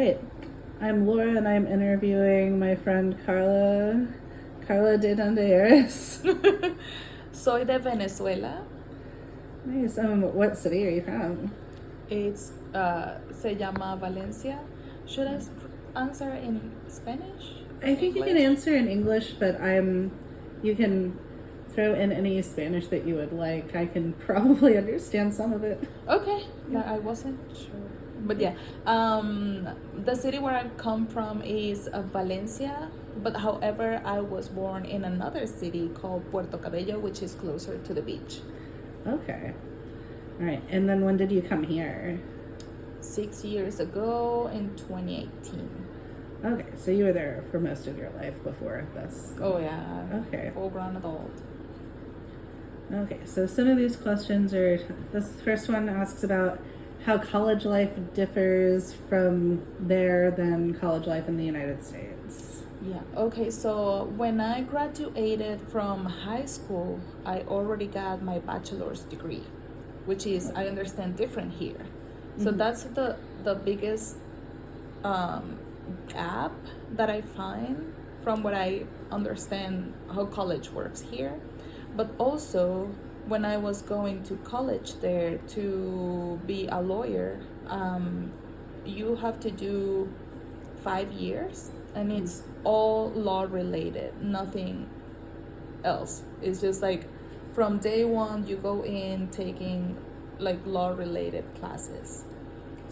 right. I'm Laura and I'm interviewing my friend Carla. Carla de donde eres? Soy de Venezuela. Nice. What city are you from? It's se llama Valencia. Should I answer in Spanish? I think you can answer in English, but you can throw in any Spanish that you would like. I can probably understand some of it. Okay, I wasn't sure, but yeah, the city where I come from is Valencia. But however, I was born in another city called Puerto Cabello, which is closer to the beach. Okay. All right. And then when did you come here? 6 years ago in 2018. Okay, so you were there for most of your life before this. Oh yeah. Okay. Full-grown adult. Okay, so some of these questions are, this first one asks about how college life differs from there than college life in the United States. Yeah, okay, so when I graduated from high school, I already got my bachelor's degree, which is, I understand, different here. So that's the biggest gap that I find from what I understand how college works here. But also, when I was going to college there to be a lawyer, you have to do 5 years, and it's all law related, nothing else. It's just like from day one, you go in taking like law related classes.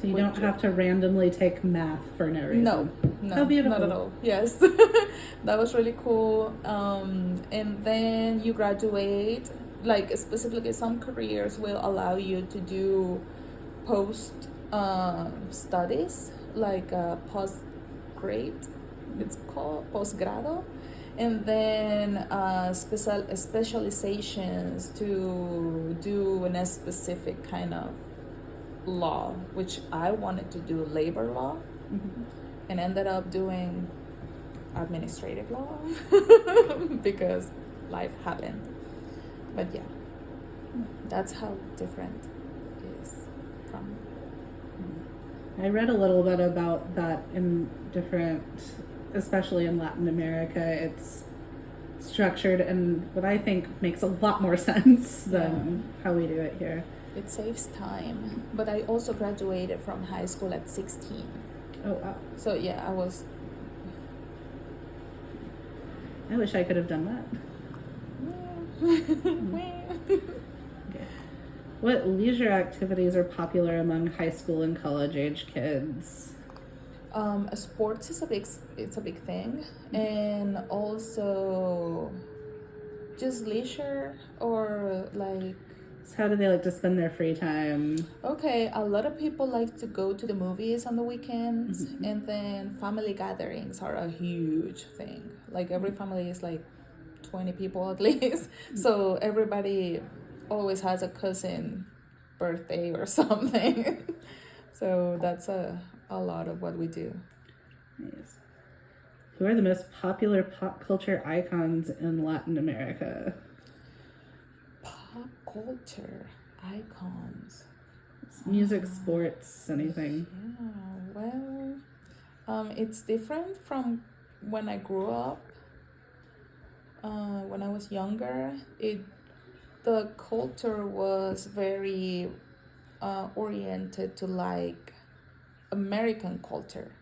So you don't have to randomly take math for no reason. No, How beautiful. not at all. Yes, that was really cool. And then you graduate. Like specifically, some careers will allow you to do post studies, like post-grade. It's called postgrado, and then specializations to do in a specific kind of law, which I wanted to do labor law, and ended up doing administrative law because life happened. But yeah, that's how different it is from. I read a little bit about that in different, especially in Latin America. It's structured in what I think makes a lot more sense than how we do it here. It saves time, but I also graduated from high school at 16. Oh, wow. So yeah, I wish I could have done that. Okay. What leisure activities are popular among high school and college age kids? Sports is a big thing, and also just leisure or like. So how do they like to spend their free time? Okay, a lot of people like to go to the movies on the weekends, and then family gatherings are a huge thing. Like every family is like 20 people at least, so everybody always has a cousin birthday or something. So that's a lot of what we do. Nice. Who are the most popular pop culture icons in Latin America? Pop culture icons. Music, sports, anything. Yeah, well, it's different from when I grew up. When I was younger, the culture was very oriented to like American culture.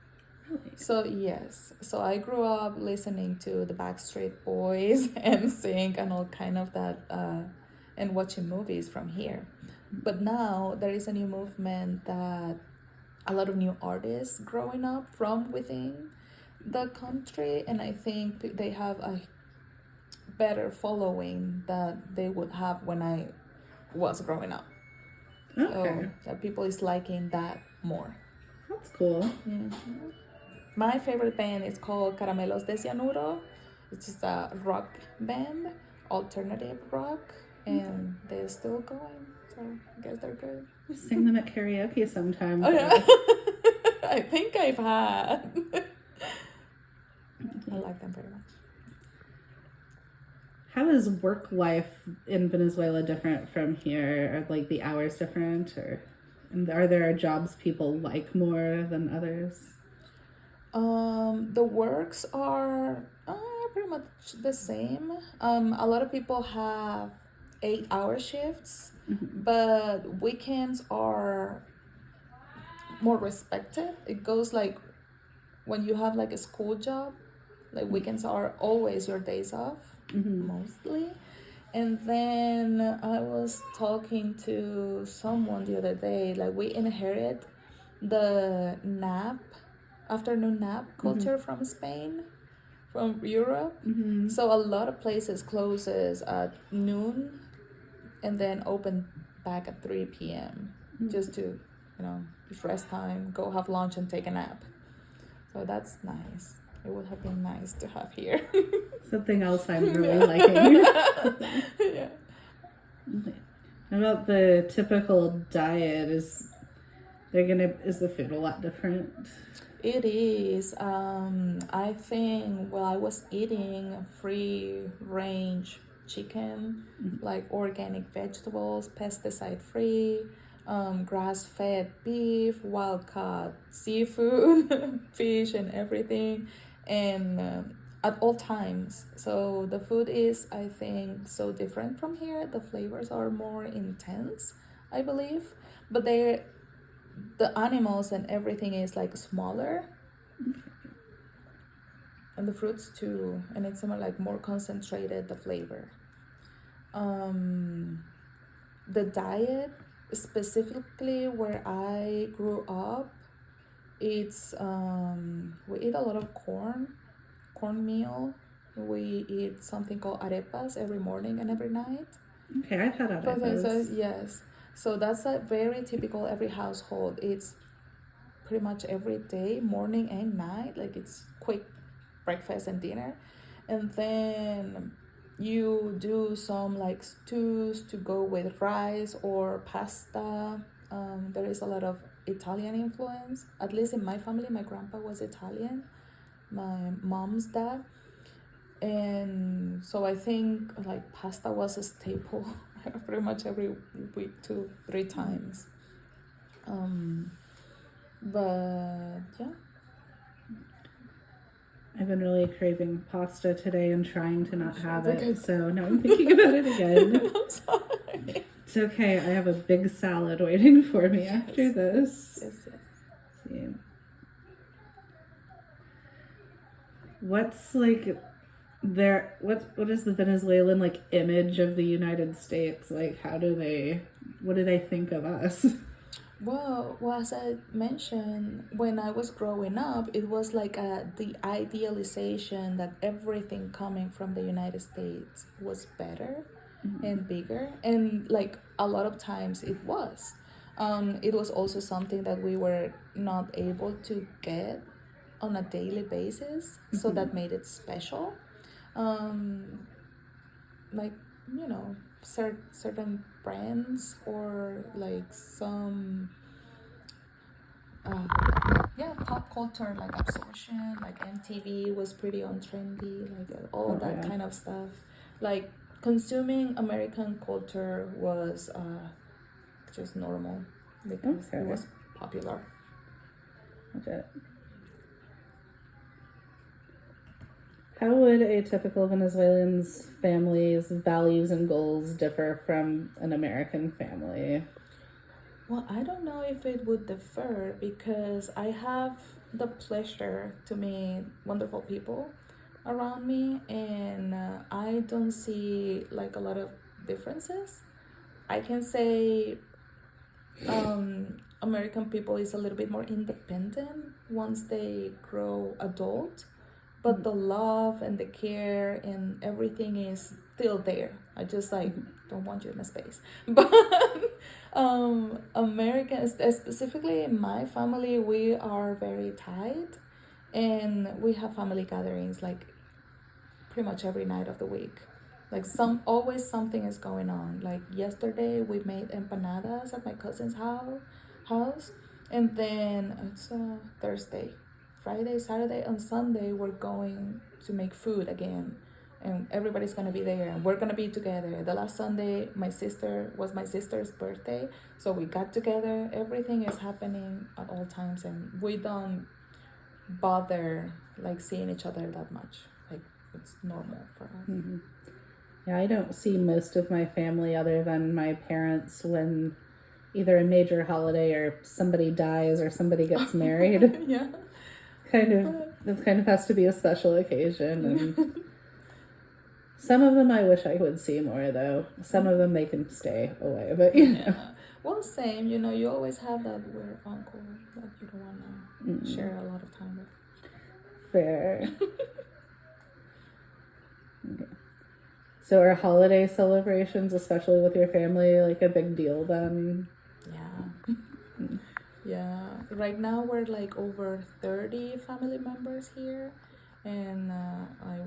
Really? So yes, so I grew up listening to the Backstreet Boys and sing and all kind of that, and watching movies from here. But now there is a new movement that a lot of new artists growing up from within the country, and I think they have a better following that they would have when I was growing up. Okay. So that people is liking that more. That's cool. My favorite band is called Caramelos de Cianuro. It's just a rock band, alternative rock, and they're still going. So I guess they're good. Sing them at karaoke sometime. Oh yeah, I think I've had. I like them very much. How is work life in Venezuela different from here? Are like the hours different, and are there jobs people like more than others? The works are pretty much the same. A lot of people have 8-hour shifts, but weekends are more respected. It goes like when you have like a school job, like weekends are always your days off, mostly. And then I was talking to someone the other day, like we inherit the afternoon nap culture from Spain, from Europe. So a lot of places closes at noon and then open back at 3 p.m. just to, it's rest time, go have lunch and take a nap. So that's nice. It would have been nice to have here. Something else I'm really liking. Yeah. How about the typical diet? Is the food a lot different? It is. I think, well, I was eating free range chicken, like organic vegetables, pesticide free, grass fed beef, wild caught seafood, fish, and everything. And at all times. So the food is, I think, so different from here. The flavors are more intense, I believe. But the animals and everything is like smaller, and the fruits too, and it's more concentrated, the flavor. The diet specifically where I grew up, it's we eat a lot of cornmeal. We eat something called arepas every morning and every night. Okay, I've had arepas. Yes. So that's a very typical every household. It's pretty much every day, morning and night. Like it's quick breakfast and dinner. And then you do some like stews to go with rice or pasta. There is a lot of Italian influence. At least in my family, my grandpa was Italian, my mom's dad. And so I think like pasta was a staple pretty much every week, 2-3 times. But yeah. I've been really craving pasta today and trying to not have it, so now I'm thinking about it again. I'm sorry. It's okay, I have a big salad waiting for me after this. Yes. Yeah. What's like what is the Venezuelan like image of the United States? Like what do they think of us? Well, as I mentioned, when I was growing up, it was like the idealization that everything coming from the United States was better and bigger. And like a lot of times it was. It was also something that we were not able to get on a daily basis. So that made it special. Like, certain brands or like some pop culture like absorption, like MTV was pretty on trendy, like all that kind of stuff. Like consuming American culture was just normal because it was popular. Okay. How would a typical Venezuelan's family's values and goals differ from an American family? Well, I don't know if it would differ because I have the pleasure to meet wonderful people around me, and I don't see like a lot of differences. I can say American people is a little bit more independent once they grow adult, but the love and the care and everything is still there. I just don't want you in my space. But Americans, specifically in my family, we are very tight, and we have family gatherings like pretty much every night of the week. Like always something is going on. Like yesterday we made empanadas at my cousin's house, and then it's Thursday, Friday, Saturday, and Sunday we're going to make food again, and everybody's gonna be there, and we're gonna be together. The last Sunday my sister's birthday, so we got together. Everything is happening at all times, and we don't bother like seeing each other that much. Like it's normal for us. Mm-hmm. Yeah, I don't see most of my family other than my parents when either a major holiday or somebody dies or somebody gets married. Yeah. It kind of has to be a special occasion. And some of them I wish I would see more, though. Some of them they can stay away, but you know. Yeah. Well, same. You know, you always have that weird uncle that you don't want to share a lot of time with. Fair. Okay. So are holiday celebrations, especially with your family, like a big deal then? Yeah. Yeah. Right now we're like over 30 family members here, and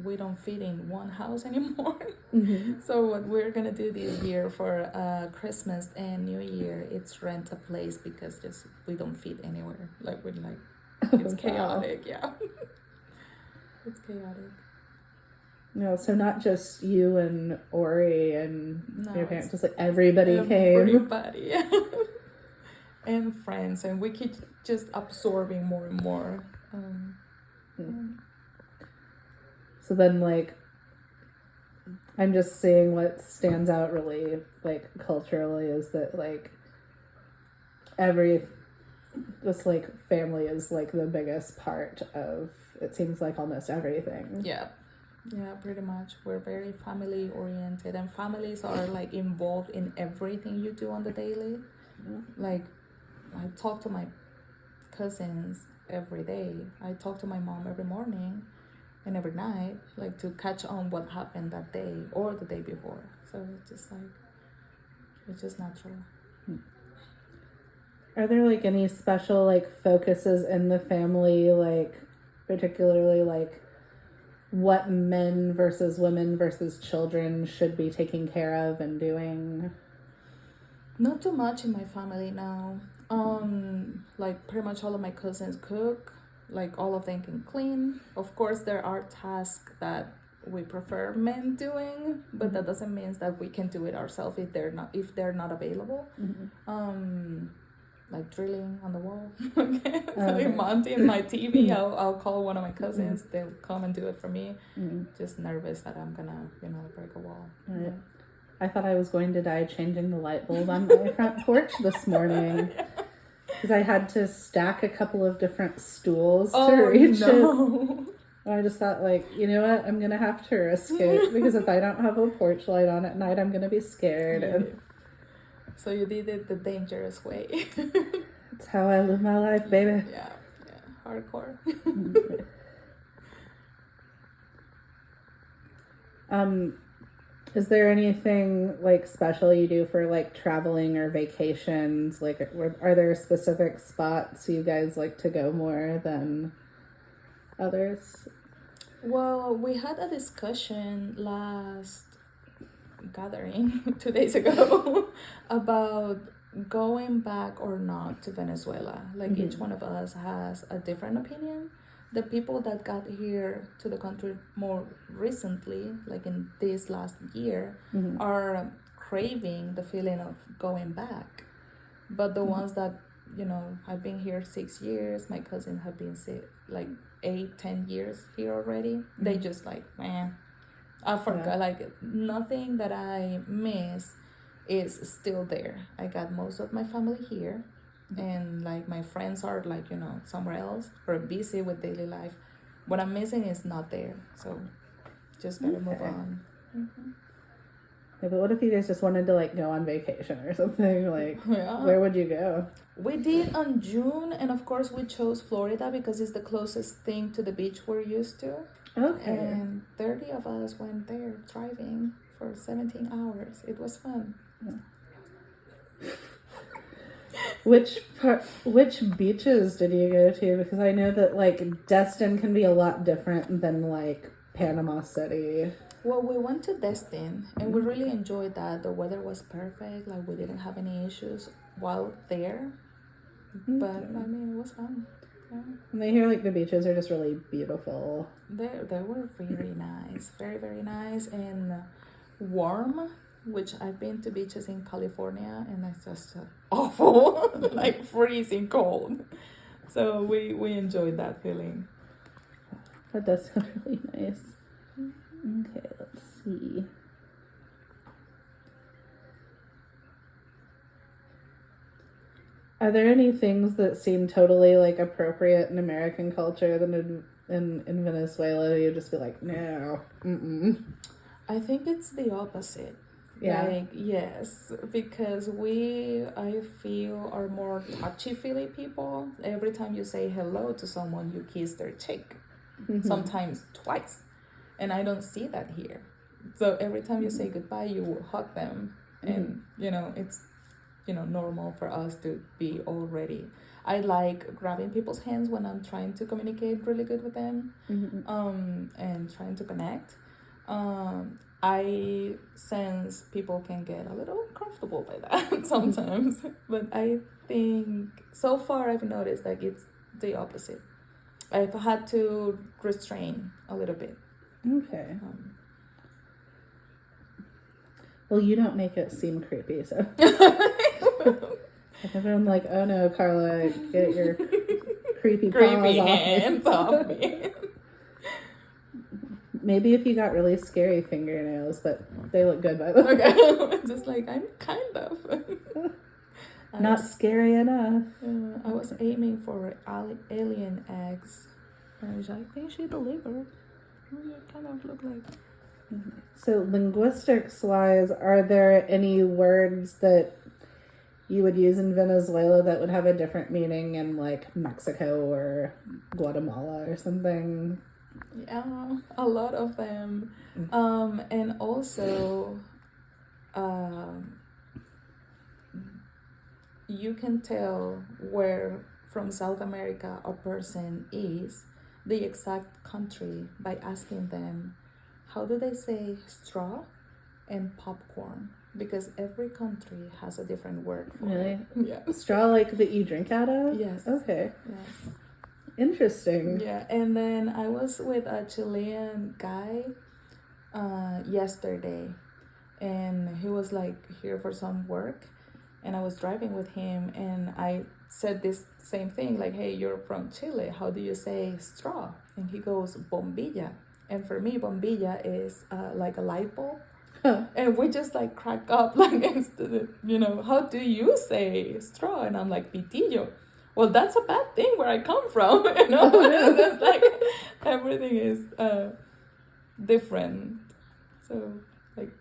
we don't fit in one house anymore. Mm-hmm. So what we're gonna do this year for Christmas and New Year, it's rent a place because just we don't fit anywhere. Like we're like, it's chaotic. Yeah. It's chaotic. No, so not just you and Ori and No, your parents, just like everybody came. Everybody. And friends, and we keep just absorbing more and more. So then, like, I'm just seeing what stands out really, like, culturally is that, like, this, like, family is, like, the biggest part of, it seems like, almost everything. Yeah, pretty much. We're very family oriented, and families are, like, involved in everything you do on the daily. Like, I talk to my cousins every day. I talk to my mom every morning and every night, like to catch on what happened that day or the day before. So it's just like, it's just natural. Are there like any special like focuses in the family, like particularly like what men versus women versus children should be taking care of and doing? Not too much in my family now. Like pretty much all of my cousins cook, like all of them can clean. Of course there are tasks that we prefer men doing, but that doesn't mean that we can do it ourselves if they're not available. Like drilling on the wall. Okay. So mounting my TV, I'll call one of my cousins, they'll come and do it for me. Just nervous that I'm gonna, break a wall. Right. Yeah. I thought I was going to die changing the light bulb on my front porch this morning. Because I had to stack a couple of different stools to reach it. And I just thought, like, you know what? I'm going to have to risk it. Because if I don't have a porch light on at night, I'm going to be scared. And so you did it the dangerous way. That's how I live my life, baby. Yeah. Hardcore. Is there anything like special you do for like traveling or vacations? Like, are there specific spots you guys like to go more than others? Well, we had a discussion last gathering 2 days ago about going back or not to Venezuela. Like each one of us has a different opinion. The people that got here to the country more recently, like in this last year, are craving the feeling of going back. But the ones that, I've been here 6 years, my cousins have been 8-10 years here already. They just like, man, I forgot, like nothing that I miss is still there. I got most of my family here. And like my friends are like somewhere else or busy with daily life. What I'm missing is not there, so just gotta move on. Yeah, but what if you guys just wanted to like go on vacation or something? Like, where would you go? We did on June, and of course we chose Florida because it's the closest thing to the beach we're used to. Okay. And 30 of us went there driving for 17 hours. It was fun. Which beaches did you go to? Because I know that like Destin can be a lot different than like Panama City. Well, we went to Destin and we really enjoyed that. The weather was perfect. Like we didn't have any issues while there. But I mean, it was fun. Yeah. And I hear like the beaches are just really beautiful. They were very nice, very very nice and warm. Which I've been to beaches in California and it's just awful, like freezing cold. So we enjoyed that feeling. That does sound really nice. Okay, let's see. Are there any things that seem totally like appropriate in American culture that in Venezuela you'd just be like, no, mm-mm. I think it's the opposite. Yeah. Like, yes, because I feel, are more touchy-feely people. Every time you say hello to someone, you kiss their cheek. Mm-hmm. Sometimes twice. And I don't see that here. So every time you say goodbye, you will hug them. And, it's, normal for us to be already. I like grabbing people's hands when I'm trying to communicate really good with them, and trying to connect. I sense people can get a little uncomfortable by that sometimes, but I think so far I've noticed that it's the opposite. I've had to restrain a little bit. Okay. Well, you don't make it seem creepy, so. Everyone like, oh no, Carla, get your creepy paws hands off me. Maybe if you got really scary fingernails, but they look good by the way. Okay, just like I'm kind of. Not scary enough. I was aiming for alien eggs. And I think she delivered. It kind of looked like. So linguistics-wise, are there any words that you would use in Venezuela that would have a different meaning in like Mexico or Guatemala or something? Yeah, a lot of them. And also, you can tell where from South America a person is, the exact country, by asking them, how do they say straw and popcorn? Because every country has a different word for it. Yeah. Straw like that you drink out of? Yes. Okay. Yes. Interesting. Yeah, and then I was with a Chilean guy yesterday, and he was like here for some work, and I was driving with him, and I said this same thing, like, hey, you're from Chile, how do you say straw? And he goes, bombilla. And for me, bombilla is like a light bulb. Huh. And we just like crack up, like, how do you say straw? And I'm like, pitillo. Well, that's a bad thing where I come from, Oh, no. It's like everything is different. So, like,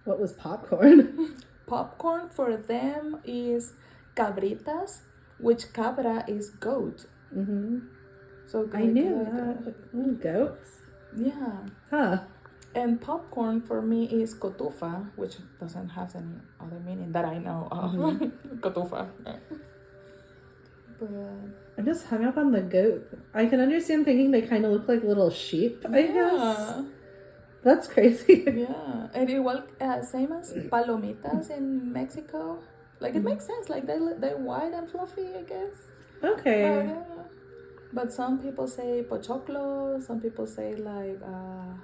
What was popcorn? Popcorn for them is cabritas, which cabra is goat. Mm-hmm. So I knew that. Ooh, goats? Yeah. Huh. And popcorn for me is cotufa, which doesn't have any other meaning that I know of. Cotufa. But I'm just hung up on the goat. I can understand thinking they kind of look like little sheep, I guess. That's crazy. Yeah. And igual, same as palomitas in Mexico. Like, it makes sense. Like, they're white and fluffy, I guess. Okay. But some people say pochoclo, some people say like, I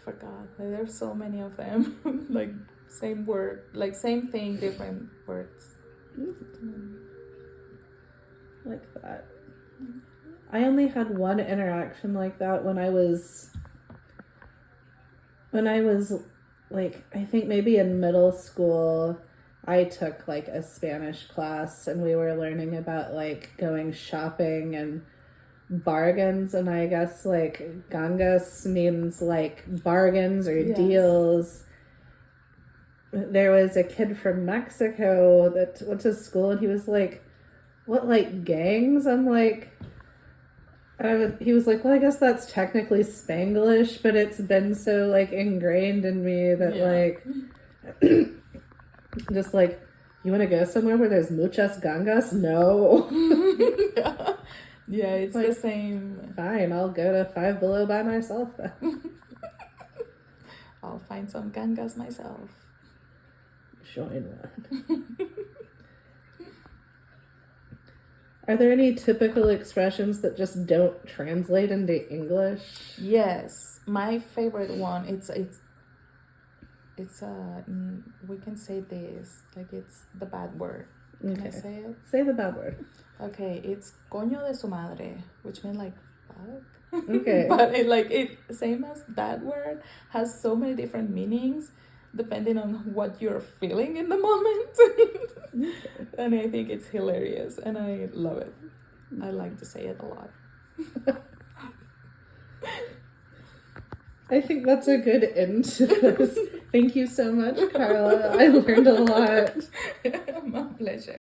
forgot. There's so many of them. Like, same word, like same thing, different words. Like that. I only had one interaction like that when I was like, I think maybe in middle school. I took like a Spanish class and we were learning about like going shopping and bargains, and I guess like gangas means like bargains or deals. There was a kid from Mexico that went to school and he was like, what, like gangs? I'm like, he was like, well, I guess that's technically Spanglish, but it's been so like ingrained in me that like just like, you want to go somewhere where there's muchas gangas? No. Yeah, it's like, the same. Fine, I'll go to Five Below by myself then. I'll find some gangas myself. Join one. Are there any typical expressions that just don't translate into English? Yes, my favorite one. It's we can say this, like, it's the bad word. Can I Okay. say it? Say the bad word. Okay, it's coño de su madre, which means like fuck. Okay. But it same as that word has so many different meanings depending on what you're feeling in the moment. And I think it's hilarious and I love it. I like to say it a lot. I think that's a good end to this. Thank you so much, Carla. I learned a lot. My pleasure.